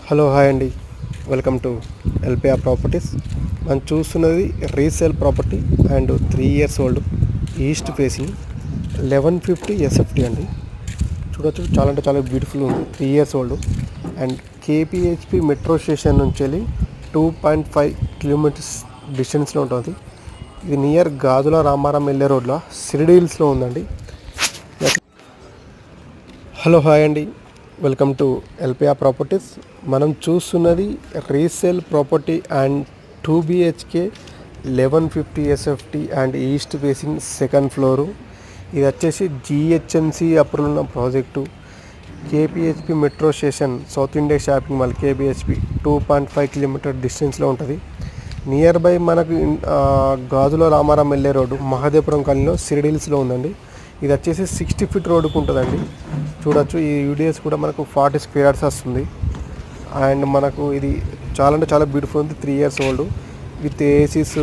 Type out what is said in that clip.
Hello hi అండి, welcome to LPR properties. మనం చూస్తున్నది resale property and 3 years old east facing 1150 SFT అండి. చూడొచ్చు, చాలా అంటే చాలా బ్యూటిఫుల్ ఉంది. 3 years old and KPHB metro station నుంచి వెళ్ళి 2.5 kilometers డిస్టెన్స్లో ఉంటుంది. ఇది నియర్ గాజుల రామారం వెళ్ళే రోడ్లో సిరిడి హిల్స్లో ఉందండి. హలో హాయ్ అండి, వెల్కమ్ టు ఎల్పిఆర్ ప్రాపర్టీస్. మనం చూస్తున్నది resale property and 2 BHK 1150 SFT and east facing second floor. ఇది వచ్చేసి జిహెచ్ఎంసి అప్రూవల్ ఉన్న project. KPHB metro station, south India shopping mall KPHB 2.5 kilometer డిస్టెన్స్లో ఉంటుంది. నియర్ బై మనకు గాజుల రామారం వెళ్ళే రోడ్డు మహదేపురం కాలనీలో సిరిడి హిల్స్లో ఉందండి. ఇది వచ్చేసి 60 feet రోడ్డుకు ఉంటుందండి. చూడొచ్చు, ఈ యూడిఎస్ కూడా మనకు 40 square yards వస్తుంది. అండ్ మనకు ఇది చాలా అంటే చాలా బ్యూటిఫుల్ ఉంది. 3 years ఓల్డ్ విత్ ఏసీస్